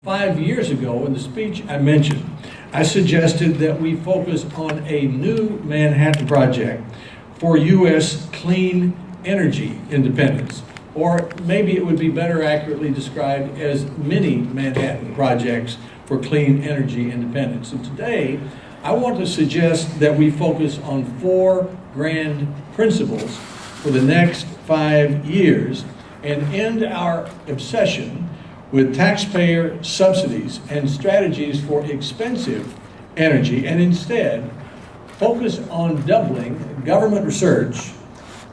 5 years ago, in the speech I mentioned, I suggested that we focus on a new Manhattan Project for U.S. clean energy independence, or maybe it would be better accurately described as mini Manhattan projects for clean energy independence. And today, I want to suggest that we focus on 4 grand principles for the next 5 years and end our obsession with taxpayer subsidies and strategies for expensive energy, and instead focus on doubling government research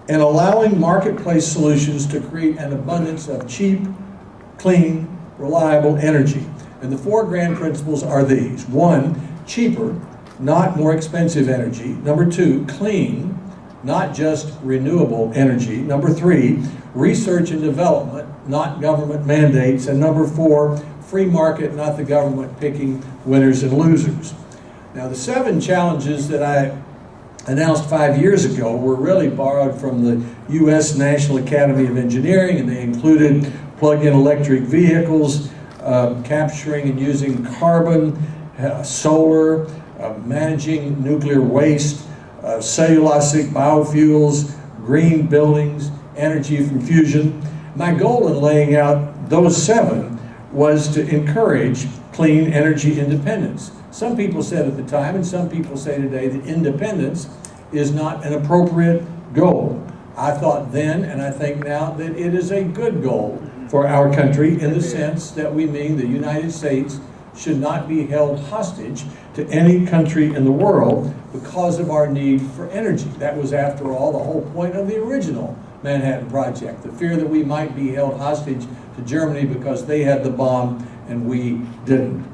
and allowing marketplace solutions to create an abundance of cheap, clean, reliable energy. And the 4 grand principles are these. 1, cheaper, not more expensive energy. Number 2, clean, not just renewable energy. Number 3, research and development, not government mandates. And number 4, free market, not the government picking winners and losers. Now, the 7 challenges that I announced 5 years ago were really borrowed from the U.S. National Academy of Engineering, and they included plug-in electric vehicles, capturing and using carbon, solar, managing nuclear waste, cellulosic biofuels, green buildings, energy from fusion. My goal in laying out those 7 was to encourage clean energy independence. Some people said at the time, and some people say today, that independence is not an appropriate goal. I thought then, and I think now, that it is a good goal for our country, in the sense that we mean the United States should not be held hostage to any country in the world because of our need for energy. That was, after all, the whole point of the original Manhattan Project, the fear that we might be held hostage to Germany because they had the bomb and we didn't.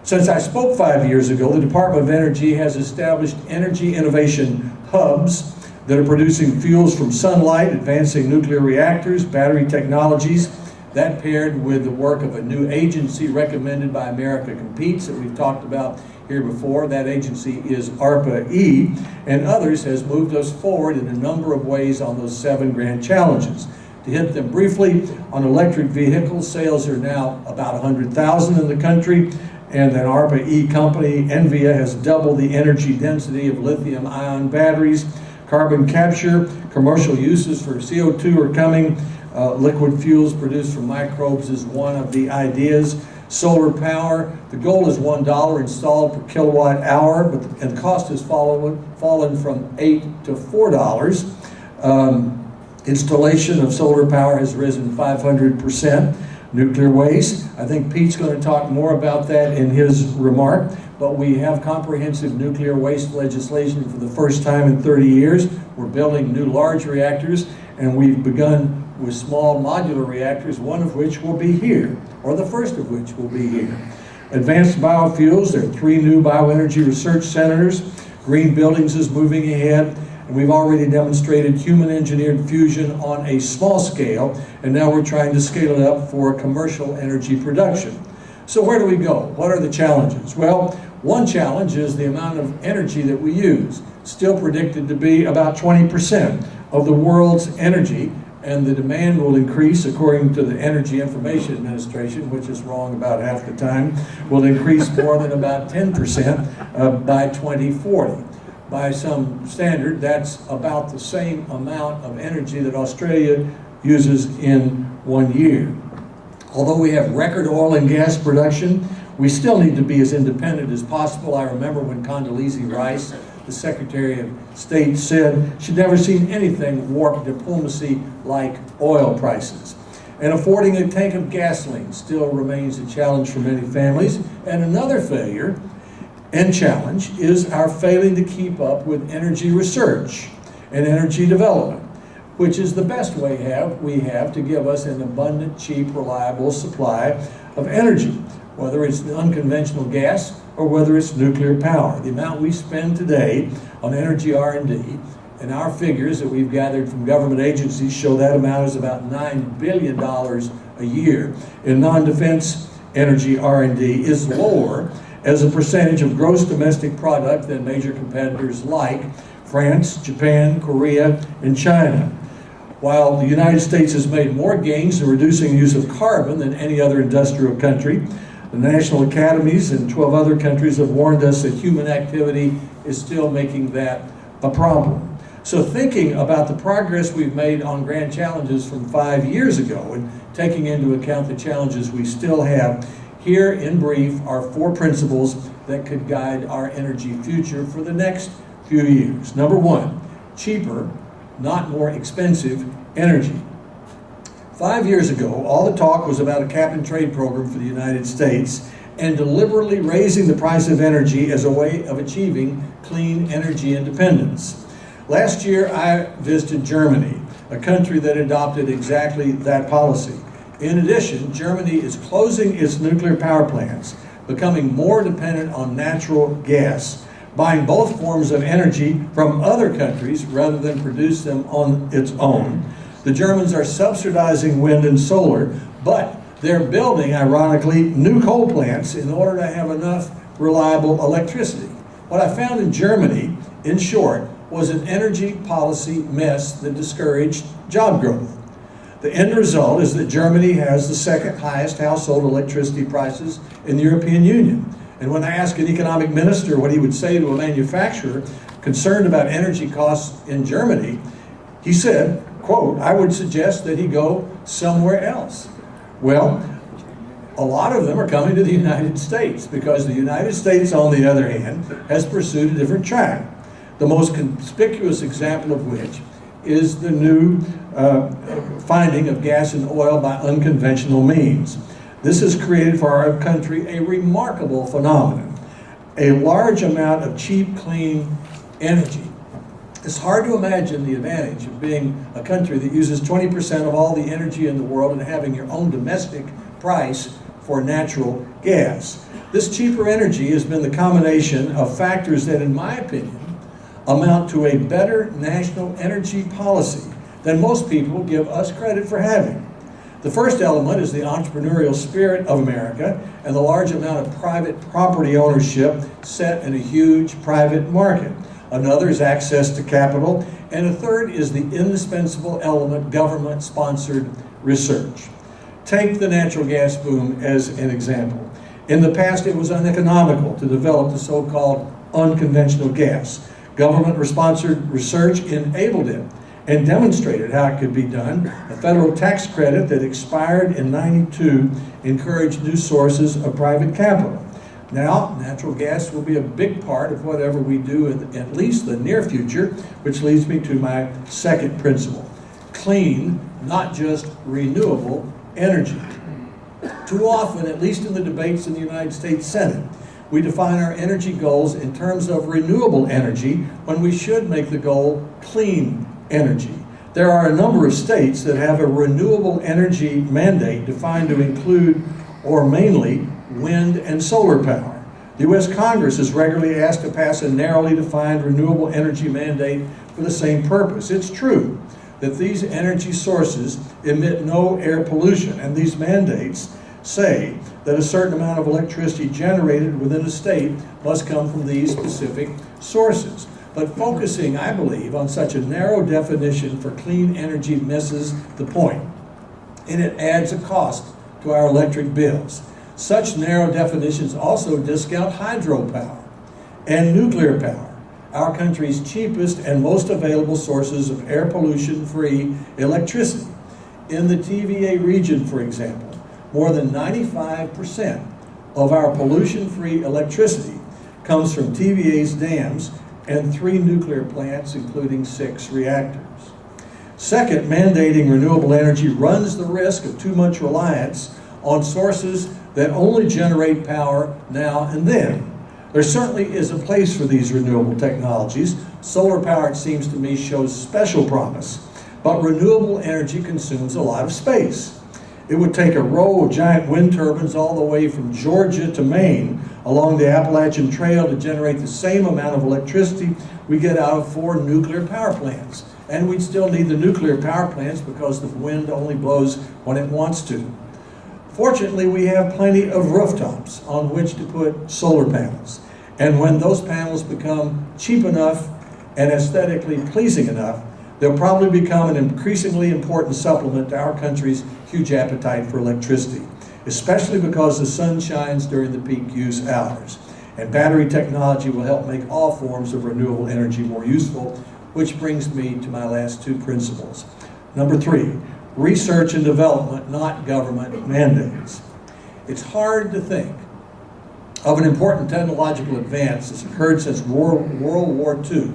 Since I spoke 5 years ago, the Department of Energy has established energy innovation hubs that are producing fuels from sunlight, advancing nuclear reactors, battery technologies. That, paired with the work of a new agency recommended by America Competes that we've talked about here before, that agency is ARPA-E, and others, has moved us forward in a number of ways on those 7 grand challenges. To hit them briefly, on electric vehicles, sales are now about 100,000 in the country, and an ARPA-E company, Envia, has doubled the energy density of lithium-ion batteries. Carbon capture, commercial uses for CO2 are coming. Liquid fuels produced from microbes is one of the ideas. Solar power, the goal is $1 installed per kilowatt hour, and the cost has fallen from $8 to $4. Installation of solar power has risen 500%. Nuclear waste, I think Pete's going to talk more about that in his remark, but we have comprehensive nuclear waste legislation for the first time in 30 years. We're building new large reactors, and we've begun with small modular reactors, one of which will be here, or the first of which will be here. Advanced biofuels, there are 3 new bioenergy research centers. Green buildings is moving ahead, and we've already demonstrated human-engineered fusion on a small scale, and now we're trying to scale it up for commercial energy production. So where do we go? What are the challenges? Well, one challenge is the amount of energy that we use, still predicted to be about 20% of the world's energy, and the demand will increase, according to the Energy Information Administration, which is wrong about half the time, will increase more than about 10% by 2040. By some standard, that's about the same amount of energy that Australia uses in 1 year. Although we have record oil and gas production, we still need to be as independent as possible. I remember when Condoleezza Rice, the Secretary of State, said she'd never seen anything warp diplomacy like oil prices. And affording a tank of gasoline still remains a challenge for many families. And another failure and challenge is our failing to keep up with energy research and energy development, which is the best way we have to give us an abundant, cheap, reliable supply of energy, whether it's unconventional gas or whether it's nuclear power. The amount we spend today on energy R&D, and our figures that we've gathered from government agencies show that amount is about $9 billion a year in non-defense energy R&D, is lower as a percentage of gross domestic product than major competitors like France, Japan, Korea, and China. While the United States has made more gains in reducing the use of carbon than any other industrial country, The national academies in 12 other countries have warned us that human activity is still making that a problem. So thinking about the progress we've made on grand challenges from 5 years ago and taking into account the challenges we still have, here in brief are 4 principles that could guide our energy future for the next few years. Number 1, cheaper, not more expensive energy. 5 years ago, all the talk was about a cap and trade program for the United States and deliberately raising the price of energy as a way of achieving clean energy independence. Last year, I visited Germany, a country that adopted exactly that policy. In addition, Germany is closing its nuclear power plants, becoming more dependent on natural gas, buying both forms of energy from other countries rather than produce them on its own. The Germans are subsidizing wind and solar, but they're building, ironically, new coal plants in order to have enough reliable electricity. What I found in Germany, in short, was an energy policy mess that discouraged job growth. The end result is that Germany has the second highest household electricity prices in the European Union. And when I asked an economic minister what he would say to a manufacturer concerned about energy costs in Germany, he said, quote, "I would suggest that he go somewhere else." Well, a lot of them are coming to the United States because the United States, on the other hand, has pursued a different track. The most conspicuous example of which is the new finding of gas and oil by unconventional means. This has created for our country a remarkable phenomenon, a large amount of cheap, clean energy. It's hard to imagine the advantage of being a country that uses 20% of all the energy in the world and having your own domestic price for natural gas. This cheaper energy has been the combination of factors that, in my opinion, amount to a better national energy policy than most people give us credit for having. The first element is the entrepreneurial spirit of America and the large amount of private property ownership set in a huge private market. Another is access to capital, and a third is the indispensable element, government-sponsored research. Take the natural gas boom as an example. In the past, it was uneconomical to develop the so-called unconventional gas. Government-sponsored research enabled it and demonstrated how it could be done. A federal tax credit that expired in '92 encouraged new sources of private capital. Now, natural gas will be a big part of whatever we do in at least the near future, which leads me to my second principle. Clean, not just renewable energy. Too often, at least in the debates in the United States Senate, we define our energy goals in terms of renewable energy when we should make the goal clean energy. There are a number of states that have a renewable energy mandate defined to include, or mainly, wind and solar power. The U.S. Congress is regularly asked to pass a narrowly defined renewable energy mandate for the same purpose. It's true that these energy sources emit no air pollution, and these mandates say that a certain amount of electricity generated within a state must come from these specific sources. But focusing, I believe, on such a narrow definition for clean energy misses the point, and it adds a cost to our electric bills. Such narrow definitions also discount hydropower and nuclear power, our country's cheapest and most available sources of air pollution-free electricity. In the TVA region, for example, more than 95% of our pollution-free electricity comes from TVA's dams and 3 nuclear plants, including 6 reactors. Second, mandating renewable energy runs the risk of too much reliance on sources that only generate power now and then. There certainly is a place for these renewable technologies. Solar power, it seems to me, shows special promise, but renewable energy consumes a lot of space. It would take a row of giant wind turbines all the way from Georgia to Maine along the Appalachian Trail to generate the same amount of electricity we get out of 4 nuclear power plants. And we'd still need the nuclear power plants because the wind only blows when it wants to. Fortunately, we have plenty of rooftops on which to put solar panels. And when those panels become cheap enough and aesthetically pleasing enough, they'll probably become an increasingly important supplement to our country's huge appetite for electricity. especially because the sun shines during the peak use hours. And battery technology will help make all forms of renewable energy more useful, which brings me to my last two principles. Number 3, research and development, not government mandates. It's hard to think of an important technological advance that's occurred since World War II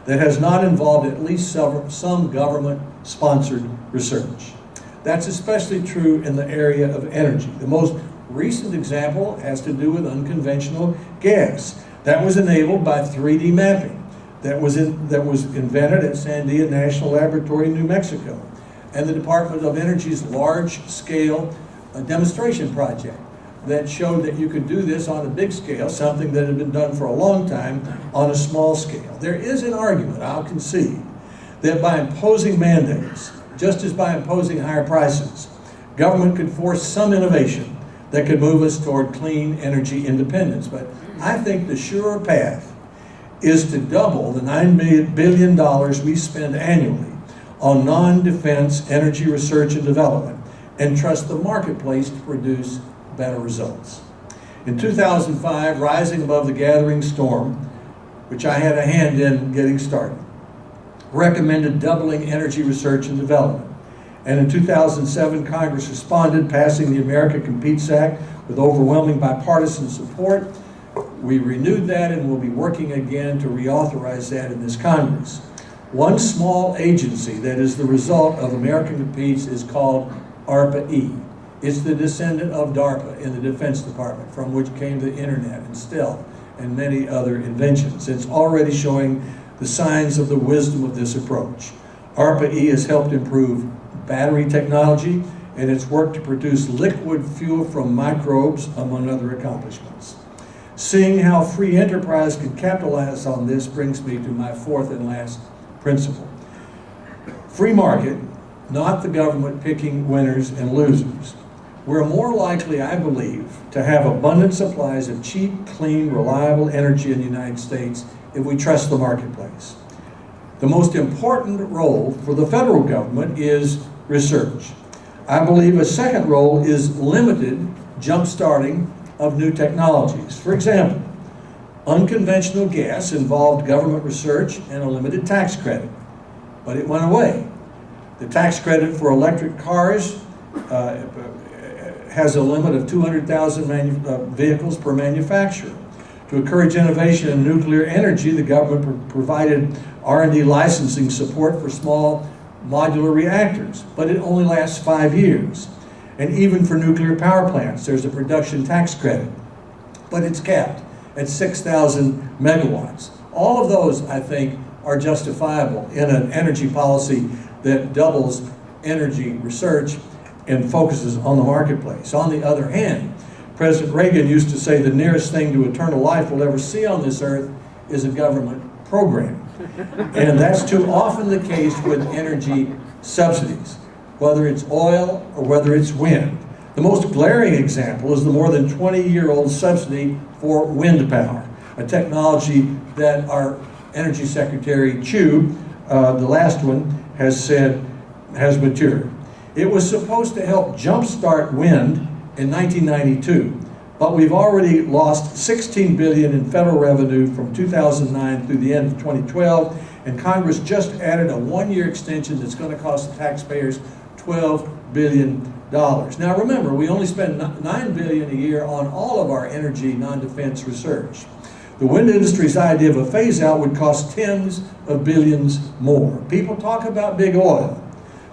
that has not involved at least some government-sponsored research. That's especially true in the area of energy. The most recent example has to do with unconventional gas. That was enabled by 3D mapping that was invented at Sandia National Laboratory in New Mexico, and the Department of Energy's large-scale demonstration project that showed that you could do this on a big scale, something that had been done for a long time on a small scale. There is an argument, I'll concede, that by imposing mandates, just as by imposing higher prices, government could force some innovation that could move us toward clean energy independence. But I think the surer path is to double the $9 billion we spend annually on non-defense energy research and development and trust the marketplace to produce better results. In 2005, rising above the gathering storm, which I had a hand in getting started, recommended doubling energy research and development. And in 2007, Congress responded, passing the America Competes Act with overwhelming bipartisan support. We renewed that and will be working again to reauthorize that in this Congress. One small agency that is the result of America Competes is called ARPA-E. It's the descendant of DARPA in the Defense Department, from which came the internet and stealth and many other inventions. It's already showing the signs of the wisdom of this approach. ARPA-E has helped improve battery technology, and it's worked to produce liquid fuel from microbes, among other accomplishments. Seeing how free enterprise can capitalize on this brings me to my fourth and last principle. Free market, not the government picking winners and losers. We're more likely, I believe, to have abundant supplies of cheap, clean, reliable energy in the United States if we trust the marketplace. The most important role for the federal government is research. I believe a second role is limited jump-starting of new technologies. For example, unconventional gas involved government research and a limited tax credit, but it went away. The tax credit for electric cars has a limit of 200,000 vehicles per manufacturer. To encourage innovation in nuclear energy, the government provided R&D licensing support for small modular reactors, but it only lasts 5 years. And even for nuclear power plants, there's a production tax credit, but it's capped at 6,000 megawatts. All of those, I think, are justifiable in an energy policy that doubles energy research and focuses on the marketplace. On the other hand, President Reagan used to say the nearest thing to eternal life we'll ever see on this earth is a government program. And that's too often the case with energy subsidies, whether it's oil or whether it's wind. The most glaring example is the more than 20-year-old subsidy for wind power, a technology that our Energy Secretary Chu, the last one, has said has matured. It was supposed to help jumpstart wind in 1992, but we've already lost $16 billion in federal revenue from 2009 through the end of 2012, and Congress just added a one-year extension that's going to cost the taxpayers $12 billion. Now remember, we only spend $9 billion a year on all of our energy non-defense research. The wind industry's idea of a phase-out would cost tens of billions more. People talk about big oil,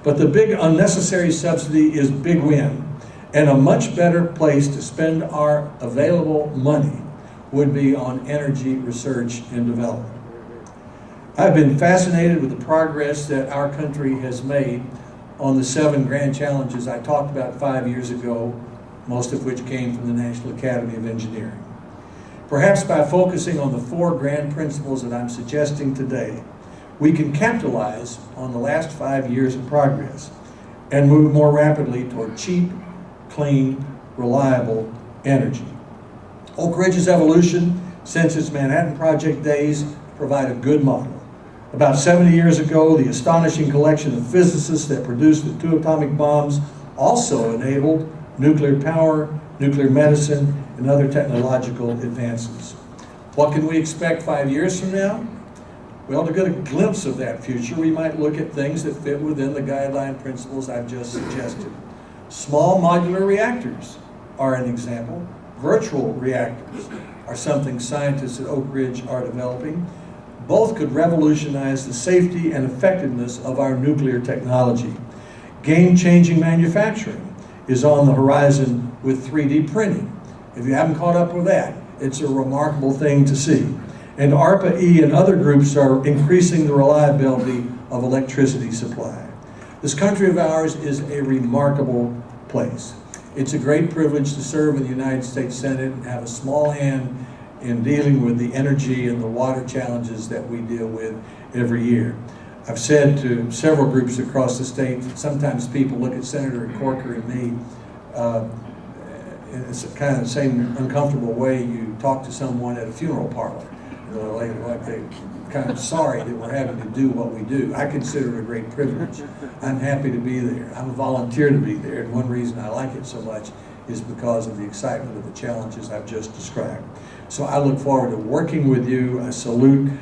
but the big unnecessary subsidy is big wind. And a much better place to spend our available money would be on energy research and development. I've been fascinated with the progress that our country has made on the 7 grand challenges I talked about 5 years ago, most of which came from the National Academy of Engineering. Perhaps by focusing on the 4 grand principles that I'm suggesting today, we can capitalize on the last 5 years of progress and move more rapidly toward cheap, clean, reliable energy. Oak Ridge's evolution since its Manhattan Project days provide a good model. About 70 years ago, the astonishing collection of physicists that produced the 2 atomic bombs also enabled nuclear power, nuclear medicine, and other technological advances. What can we expect 5 years from now? Well, to get a glimpse of that future, we might look at things that fit within the guideline principles I've just suggested. Small modular reactors are an example. Virtual reactors are something scientists at Oak Ridge are developing. Both could revolutionize the safety and effectiveness of our nuclear technology. Game-changing manufacturing is on the horizon with 3D printing. If you haven't caught up with that, it's a remarkable thing to see. And ARPA-E and other groups are increasing the reliability of electricity supply. This country of ours is a remarkable place. It's a great privilege to serve in the United States Senate and have a small hand in dealing with the energy and the water challenges that we deal with every year. I've said to several groups across the state, sometimes people look at Senator Corker and me in kind of the same uncomfortable way you talk to someone at a funeral parlor. You know, like they're kind of sorry that we're having to do what we do. I consider it a great privilege. I'm happy to be there. I'm a volunteer to be there, and one reason I like it so much is because of the excitement of the challenges I've just described. So I look forward to working with you. I salute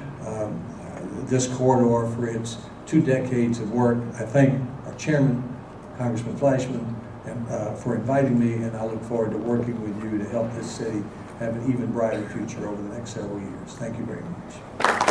this corridor for its 2 decades of work. I thank our chairman, Congressman Flashman, for inviting me, and I look forward to working with you to help this city have an even brighter future over the next several years. Thank you very much.